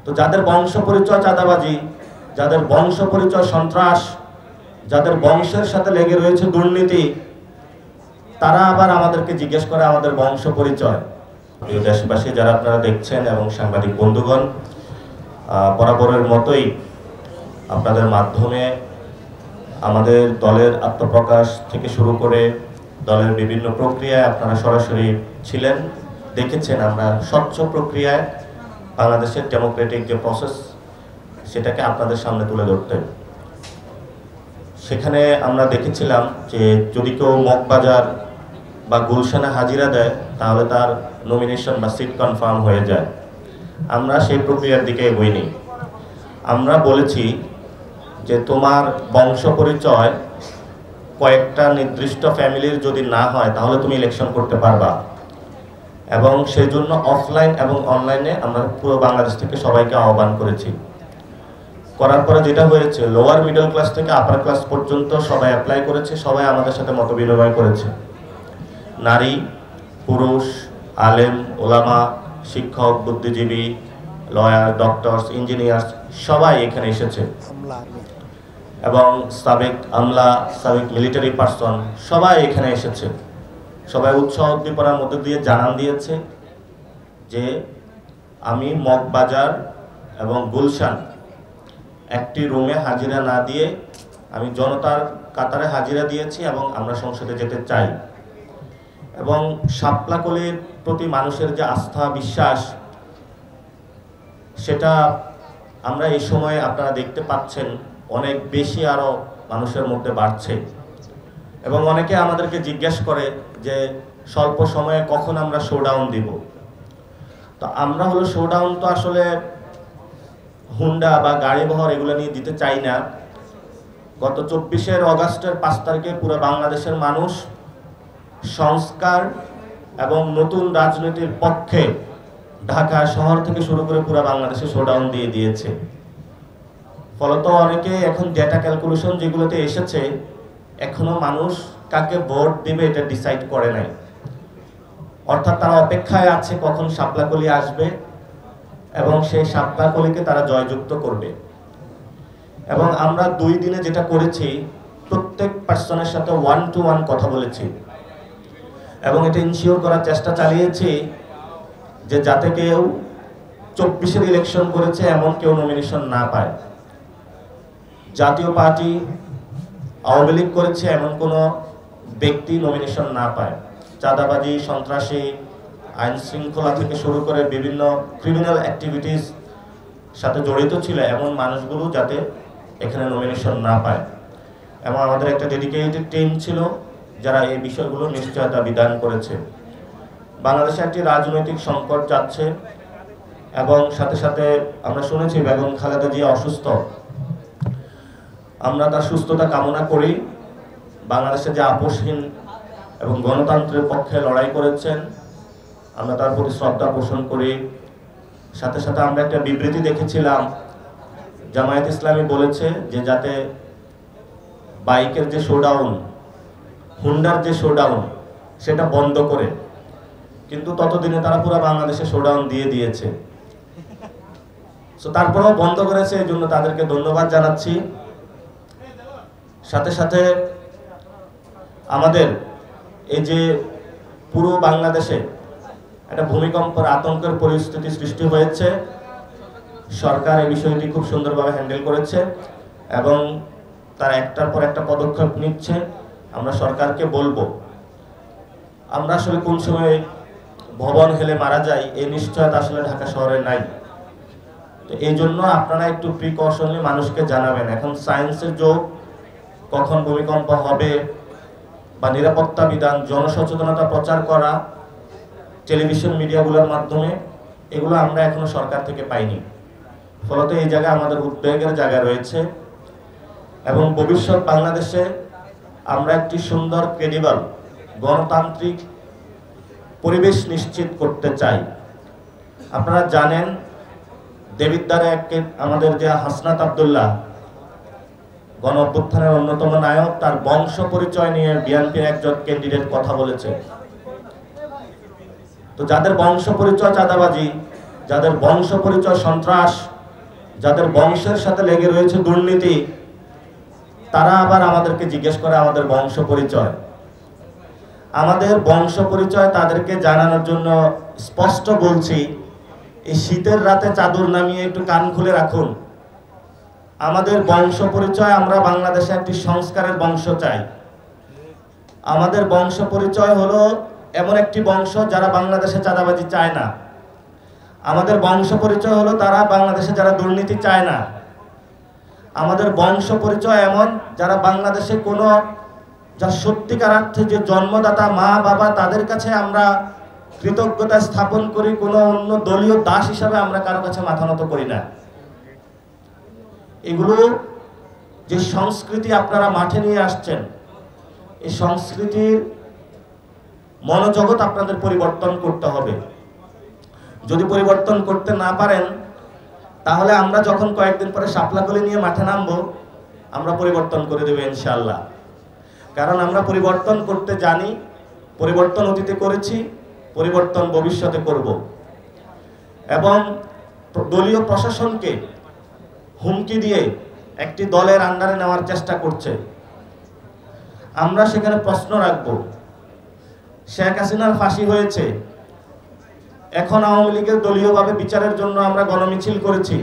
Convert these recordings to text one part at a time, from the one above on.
তো যাদের বংশ পরিচয় চাঁদাবাজি, যাদের বংশ পরিচয় সন্ত্রাস, যাদের বংশের সাথে লেগে রয়েছে দুর্নীতি, তারা আবার আমাদেরকে জিজ্ঞেস করে আমাদের বংশ পরিচয়। প্রিয় দেশবাসী যারা আপনারা দেখছেন এবং সাংবাদিক বন্ধুগণ, বরাবরের মতোই আপনাদের মাধ্যমে আমাদের দলের আত্মপ্রকাশ থেকে শুরু করে দলের বিভিন্ন প্রক্রিয়ায় আপনারা সরাসরি ছিলেন, দেখেছেন। আমরা স্বচ্ছ প্রক্রিয়ায় বাংলাদেশের ডেমোক্রেটিক যে প্রসেস সেটাকে আপনাদের সামনে তুলে ধরতে, সেখানে আমরা দেখেছিলাম যে যদি কেউ মগবাজার বা গুলশানে হাজিরা দেয় তাহলে তার নমিনেশন বা সিট কনফার্ম হয়ে যায়। আমরা সেই প্রক্রিয়ার দিকে এগোইনি। আমরা বলেছি যে তোমার বংশ পরিচয় কয়েকটা নির্দিষ্ট ফ্যামিলির যদি না হয় তাহলে তুমি ইলেকশন করতে পারবা, এবং সেই জন্য অফলাইন এবং অনলাইনে আমরা পুরো বাংলাদেশ থেকে সবাইকে আহ্বান করেছি। করার পরে যেটা হয়েছে, লোয়ার মিডল ক্লাস থেকে আপার ক্লাস পর্যন্ত সবাই অ্যাপ্লাই করেছে, সবাই আমাদের সাথে মত বিনিময় করেছে। নারী, পুরুষ, আলেম, ওলামা, শিক্ষক, বুদ্ধিজীবী, লয়ার, ডক্টরস, ইঞ্জিনিয়ার্স সবাই এখানে এসেছে, এবং সাবেক আমলা, সাবেক মিলিটারি পার্সন সবাই এখানে এসেছে। সবাই উৎসাহ উদ্দীপনার মধ্যে দিয়ে জানান দিয়েছে যে আমি মগবাজার এবং গুলশান একটি রুমে হাজিরা না দিয়ে আমি জনতার কাতারে হাজিরা দিয়েছি এবং আমরা সংসদে যেতে চাই। এবং শাপলাকলির প্রতি মানুষের যে আস্থা বিশ্বাস, সেটা আমরা এই সময়ে আপনারা দেখতে পাচ্ছেন অনেক বেশি আরও মানুষের মধ্যে বাড়ছে। এবং অনেকে আমাদেরকে জিজ্ঞেস করে যে স্বল্প সময়ে কখন আমরা শোডাউন দিব। তো আমরা হলো শোডাউন তো আসলে হুন্ডা বা গাড়ি বহর এগুলো নিয়ে দিতে চাই না। গত 24 অগাস্টের 5 তারিখে পুরো বাংলাদেশের মানুষ সংস্কার এবং নতুন রাজনীতির পক্ষে ঢাকা শহর থেকে শুরু করে পুরো বাংলাদেশে শোডাউন দিয়ে দিয়েছে। ফলত অনেকে এখন ডেটা ক্যালকুলেশন যেগুলোতে এসেছে, এখনো মানুষ কাকে ভোট দিবে এটা ডিসাইড করে নাই। অর্থাৎ তারা অপেক্ষায় আছে কখন শাপলাকলি আসবে এবং সেই শাপলাকলিকে তারা জয়যুক্ত করবে। এবং আমরা 2 দিনে যেটা করেছি, প্রত্যেক পার্সনের সাথে 1-to-1 কথা বলেছি এবং এটা ইনশিওর করার চেষ্টা চালিয়েছি যে যাতে কেউ 24 ইলেকশন করেছে এমন কেউ নমিনেশন না পায়, জাতীয় পার্টি আওয়ামী লীগ করেছে এমন কোনো ব্যক্তি নমিনেশন না পায়, চাঁদাবাজি, সন্ত্রাসী, আইন শৃঙ্খলা থেকে শুরু করে বিভিন্ন ক্রিমিনাল অ্যাক্টিভিটিস সাথে জড়িত ছিল এমন মানুষগুলো যাতে এখানে নমিনেশন না পায়। এবং আমাদের একটা ডেডিকেটেড টিম ছিল যারা এই বিষয়গুলো নিশ্চয়তা বিধান করেছে। বাংলাদেশে একটি রাজনৈতিক সংকট যাচ্ছে এবং সাথে সাথে আমরা শুনেছি বেগম খালেদা জিয়া অসুস্থ। আমরা তার সুস্থতা কামনা করি। বাংলাদেশে যে আপোষহীন এবং গণতন্ত্রের পক্ষে লড়াই করেছেন, আমরা তার প্রতি শ্রদ্ধা পোষণ করি। সাথে সাথে আমরা একটা বিবৃতি দেখেছিলাম, জামায়াত ইসলামী বলেছে যে যাতে বাইকের যে শোডাউন, হুন্ডার যে শোডাউন সেটা বন্ধ করে, কিন্তু ততদিনে তারা পুরো বাংলাদেশে শোডাউন দিয়ে দিয়েছে। তারপরেও বন্ধ করেছে, এই জন্য তাদেরকে ধন্যবাদ জানাচ্ছি। সাথে সাথে আমাদের এই যে পুরো বাংলাদেশে একটা ভূমিকম্পের আতঙ্কের পরিস্থিতি সৃষ্টি হয়েছে, সরকার এই বিষয়টি খুব সুন্দরভাবে হ্যান্ডেল করেছে এবং তারা একটার পর একটা পদক্ষেপ নিচ্ছে। আমরা সরকারকে বলবো, আমরা আসলে কোন সময় ভবন হেলে মারা যাই এই নিশ্চয়তা আসলে ঢাকা শহরে নাই। তো এই জন্য আপনারা একটু প্রিকশনলি মানুষকে জানাবেন। এখন সায়েন্সের যুগ, কখন ভূমিকম্প হবে বা নিরাপত্তা বিধান, জনসচেতনতা প্রচার করা টেলিভিশন মিডিয়াগুলোর মাধ্যমে, এগুলো আমরা এখনো সরকার থেকে পাইনি। ফলত এই জায়গায় আমাদের উদ্বেগের জায়গা রয়েছে এবং ভবিষ্যৎ বাংলাদেশে আমরা একটি সুন্দর ক্রেডিবল গণতান্ত্রিক পরিবেশ নিশ্চিত করতে চাই। আপনারা জানেন দেবিদ্বারে আমাদের যে হাসনাত আব্দুল্লাহ গণ অভ্যুত্থানের অন্যতম নায়ক, তার বংশ পরিচয় নিয়ে বিএনপির একজন ক্যান্ডিডেট কথা বলেছে। তো যাদের বংশ পরিচয় চাঁদাবাজি, যাদের বংশ পরিচয় সন্ত্রাস, যাদের বংশের সাথে লেগে রয়েছে দুর্নীতি, তারা আবার আমাদেরকে জিজ্ঞেস করে আমাদের বংশ পরিচয়। আমাদের বংশ পরিচয় তাদেরকে জানানোর জন্য স্পষ্ট বলছি, এই শীতের রাতে চাদর নামিয়ে একটু কান খুলে রাখুন। আমাদের বংশ পরিচয়, আমরা বাংলাদেশে একটি সংস্কারের বংশ চাই। আমাদের বংশ পরিচয় হলো এমন একটি বংশ যারা বাংলাদেশে চাঁদাবাজি চায় না। আমাদের বংশ পরিচয় হলো তারা বাংলাদেশে যারা দুর্নীতি চায় না। আমাদের বংশ পরিচয় এমন যারা বাংলাদেশে কোনো, যার সত্যিকার অর্থে যে জন্মদাতা মা বাবা, তাদের কাছে আমরা কৃতজ্ঞতা স্থাপন করি, কোনো অন্য দলীয় দাস হিসাবে আমরা কারো কাছে মাথা নত করি না। এগুলো যে সংস্কৃতি আপনারা মাঠে নিয়ে আসছেন, এই সংস্কৃতির মনোজগৎ আপনাদের পরিবর্তন করতে হবে। যদি পরিবর্তন করতে না পারেন, তাহলে আমরা যখন কয়েকদিন পরে শাপলাকলি নিয়ে মাঠে নামবো, আমরা পরিবর্তন করে দেব ইনশাআল্লাহ। কারণ আমরা পরিবর্তন করতে জানি, পরিবর্তন অতীতে করেছি, পরিবর্তন ভবিষ্যতে করব। এবং দলীয় প্রশাসনকে হুমকি দিয়ে একটি দলের আন্ডারে নেওয়ার চেষ্টা করছে। আমরা সেখানে প্রশ্ন রাখব, শেখ হাসিনার ফাঁসি হয়েছে, এখন আওয়ামী লীগের দলীয়ভাবে বিচারের জন্য আমরা গণমিছিল করেছি।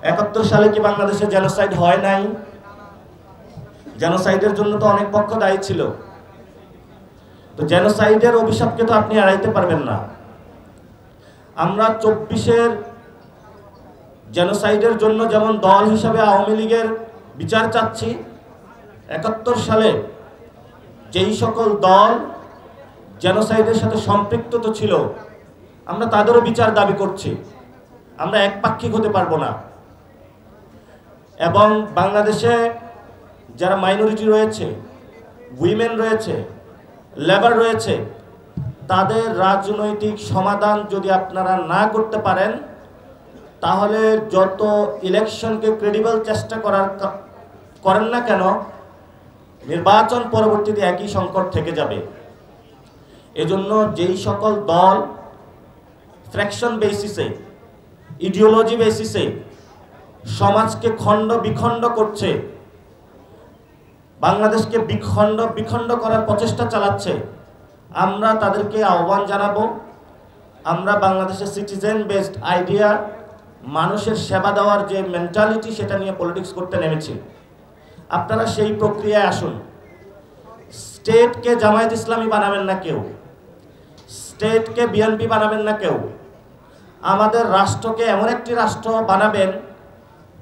৭১ সালে কি বাংলাদেশে জেনোসাইড হয় নাই? জেনোসাইডের জন্য তো অনেক পক্ষ দায়ী ছিল। তো জেনোসাইডের অভিশাপকে তো আপনি এড়াইতে পারবেন না। আমরা ২৪-এর জেনোসাইডের জন্য যেমন দল হিসাবে আওয়ামী লীগের বিচার চাচ্ছি, ৭১ সালে যেই সকল দল জেনোসাইডের সাথে সম্পৃক্ত তো ছিল, আমরা তাদেরও বিচার দাবি করছি। আমরা একপাক্ষিক হতে পারবো না। এবং বাংলাদেশে যারা মাইনরিটি রয়েছে, উইমেন রয়েছে, লেবার রয়েছে, তাদের রাজনৈতিক সমাধান যদি আপনারা না করতে পারেন, তাহলে যত ইলেকশনকে ক্রেডিবল চেষ্টা করেন না কেন, নির্বাচন পরবর্তীতে একই সংকট থেকে যাবে। এজন্য যেই সকল দল ফ্র্যাকশন বেসিসে, ইডিওলজি বেসিসে সমাজকে খণ্ড বিখণ্ড করছে, বাংলাদেশকে বিখণ্ড করার প্রচেষ্টা চালাচ্ছে, আমরা তাদেরকে আহ্বান জানাবো। আমরা বাংলাদেশের সিটিজেন বেসড আইডিয়া, মানুষের সেবা দেওয়ার যে মেন্টালিটি, সেটা নিয়ে পলিটিক্স করতে নেমেছি। আপনারা সেই প্রক্রিয়ায় আসুন। স্টেটকে জামায়াত ইসলামী বানাবেন না কেউ, স্টেটকে বিএনপি বানাবেন না কেউ। আমাদের রাষ্ট্রকে এমন একটি রাষ্ট্র বানাবেন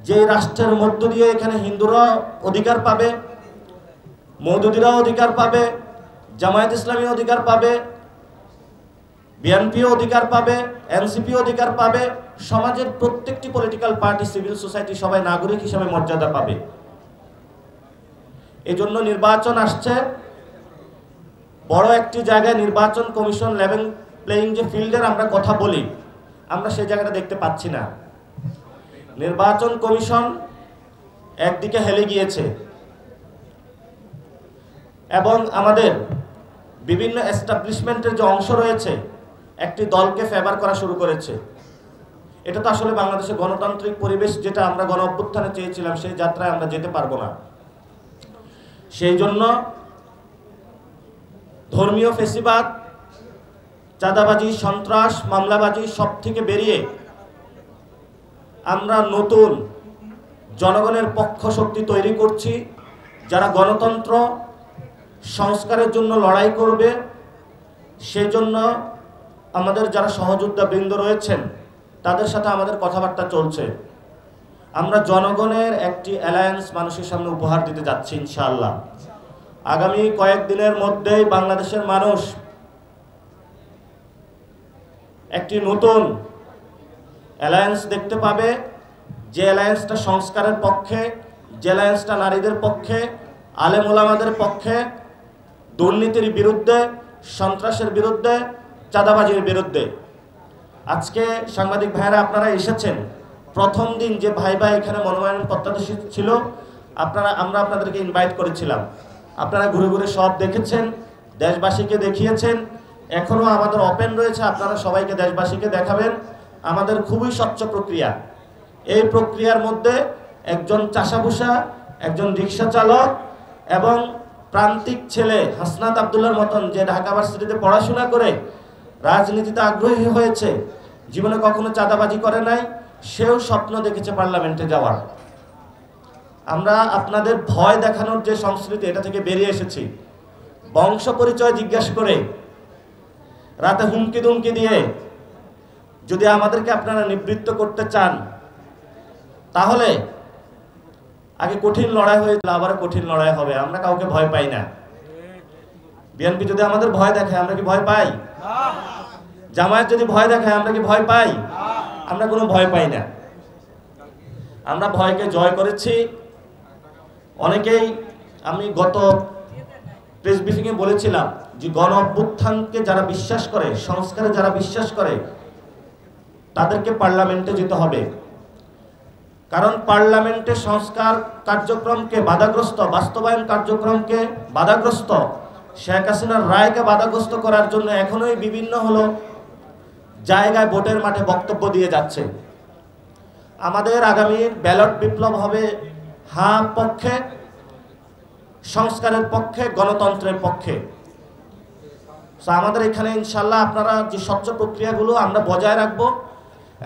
যে রাষ্ট্রের মধ্য দিয়ে এখানে হিন্দুরা অধিকার পাবে, মওদুদিরাও অধিকার পাবে, জামায়াত ইসলামী অধিকার পাবে, বিএনপিও অধিকার পাবে, এনসিপিও অধিকার পাবে, সমাজের প্রত্যেকটি পলিটিক্যাল পার্টি, সিভিল সোসাইটি সবাই নাগরিক হিসেবে মর্যাদা পাবে। এজন্য নির্বাচন আসছে, বড় একটি জায়গায় নির্বাচন কমিশন লেভেল প্লেইং যে ফিল্ডের আমরা কথা বলি, আমরা সেই জায়গাটা দেখতে পাচ্ছি না। নির্বাচন কমিশন একদিকে হেলে গিয়েছে এবং আমাদের বিভিন্ন এস্টাবলিশমেন্টের যে অংশ রয়েছে একটি দলকে ফেভার করা শুরু করেছে। এটা তো আসলে বাংলাদেশের গণতান্ত্রিক পরিবেশ, যেটা আমরা গণ অভ্যুত্থানে চেয়েছিলাম, সেই যাত্রায় আমরা যেতে পারবো না। সেই জন্য ধর্মীয় ফেসিবাদ, চাঁদাবাজি, সন্ত্রাস, মামলাবাজি সব থেকে বেরিয়ে আমরা নতুন জনগণের পক্ষ শক্তি তৈরি করছি, যারা গণতন্ত্র সংস্কারের জন্য লড়াই করবে। সেই জন্য আমাদের যারা সহযোদ্ধা বৃন্দ রয়েছেন, তাদের সাথে আমাদের কথাবার্তা চলছে। আমরা জনগণের একটি অ্যালায়েন্স মানুষের সামনে উপহার দিতে যাচ্ছি ইনশাআল্লাহ। আগামী কয়েকদিনের মধ্যেই বাংলাদেশের মানুষ একটি নতুন অ্যালায়েন্স দেখতে পাবে, যে অ্যালায়েন্সটা সংস্কারের পক্ষে, যে অ্যালায়েন্সটা নারীদের পক্ষে, আলেম ওলামাদের পক্ষে, দুর্নীতির বিরুদ্ধে, সন্ত্রাসের বিরুদ্ধে, চাঁদাবাজির বিরুদ্ধে। আজকে সাংবাদিক ভাইয়েরা আপনারা এসেছেন, প্রথম দিন যে ভাই এখানে মনোনয়ন প্রত্যাশী ছিল, আমরা আপনাদেরকে ইনভাইট করেছিলাম। আপনারা ঘুরে ঘুরে সব দেখেছেন, দেশবাসীকে দেখিয়েছেন। এখনও আমাদের ওপেন রয়েছে, আপনারা সবাইকে দেশবাসীকে দেখাবেন। আমাদের খুবই স্বচ্ছ প্রক্রিয়া, এই প্রক্রিয়ার মধ্যে একজন চাষাভুষা, একজন রিক্সা চালক এবং প্রান্তিক ছেলে হাসনাত আব্দুল্লাহর মতন যে ঢাকা ভার্সিটিতে পড়াশোনা করে রাজনীতিতে আগ্রহী হয়েছে, জীবনে কখনো চাঁদাবাজি করে নাই, সেও স্বপ্ন দেখেছে পার্লামেন্টে যাওয়ার। আমরা আপনাদের ভয় দেখানোর যে সংস্কৃতি, এটা থেকে বেরিয়ে এসেছি। বংশ পরিচয় জিজ্ঞাসা করে, রাতে হুমকি দুমকি দিয়ে যদি আমাদেরকে আপনারা নিবৃত্ত করতে চান, তাহলে আগে কঠিন লড়াই হয়েছিল, আবার কঠিন লড়াই হবে। আমরা কাউকে ভয় পাই না। বিএনপি যদি আমাদের ভয় দেখায়, আমরা কি ভয় পাই? জামায়াত যদি ভয় দেখায়, আমরা কি ভয় পাই? আমরা কোনো ভয় পাই না। আমরা ভয়কে জয় করেছি। অনেকেই, আমি গত প্রেস ব্রিফিংয়ে বলেছিলাম যে গণ অভ্যুত্থানকে যারা বিশ্বাস করে, সংস্কারে যারা বিশ্বাস করে, তাদেরকে পার্লামেন্টে যেতে হবে। কারণ পার্লামেন্টে সংস্কার কার্যক্রমকে বাধাগ্রস্ত, বাস্তবায়ন কার্যক্রমকে বাধাগ্রস্ত, শেখ হাসিনার রায়কে বাধাগ্রস্ত করার জন্য এখনোই বিভিন্ন জায়গায় ভোটের মাঠে বক্তব্য দিয়ে যাচ্ছে। আমাদের আগামীর ব্যালট বিপ্লব হবে হ্যাঁ পক্ষে, সংস্কারের পক্ষে, গণতন্ত্রের পক্ষে। আমাদের এখানে ইনশাল্লাহ আপনারা যে স্বচ্ছ প্রক্রিয়াগুলো আমরা বজায় রাখবো,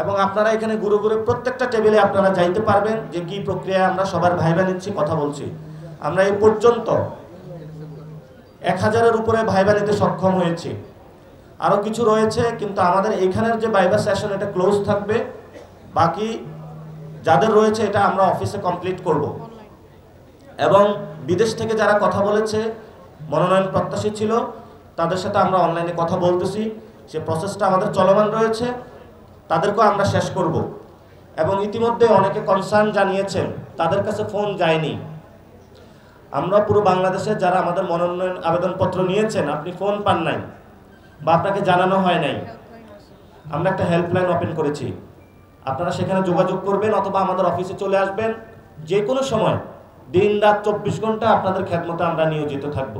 এবং আপনারা এখানে ঘুরে ঘুরে প্রত্যেকটা টেবিলে আপনারা যাইতে পারবেন যে কি প্রক্রিয়া আমরা সবার ভাইবা নিচ্ছি, কথা বলছি। আমরা এই পর্যন্ত 1000-এর উপরে ভাইবা নিতে সক্ষম হয়েছি। আরও কিছু রয়েছে, কিন্তু আমাদের এখানের যে ভাইবা সেশন, এটা ক্লোজ থাকবে। বাকি যাদের রয়েছে এটা আমরা অফিসে কমপ্লিট করব। এবং বিদেশ থেকে যারা কথা বলেছে, মনোনয়ন প্রত্যাশী ছিল, তাদের সাথে আমরা অনলাইনে কথা বলতেছি। সে প্রসেসটা আমাদের চলমান রয়েছে, তাদেরকেও আমরা শেষ করব। এবং ইতিমধ্যে অনেকে কনসার্ন জানিয়েছেন, তাদের কাছে ফোন যায়নি। আমরা পুরো বাংলাদেশে যারা আমাদের মনোনয়ন আবেদনপত্র নিয়েছেন, আপনি ফোন পান নাই বা আপনাকে জানানো হয় নাই, আমরা একটা হেল্পলাইন ওপেন করেছি। আপনারা সেখানে যোগাযোগ করবেন অথবা আমাদের অফিসে চলে আসবেন। যে কোনো সময়, দিন রাত 24 ঘন্টা আপনাদের খেদমতে আমরা নিয়োজিত থাকব।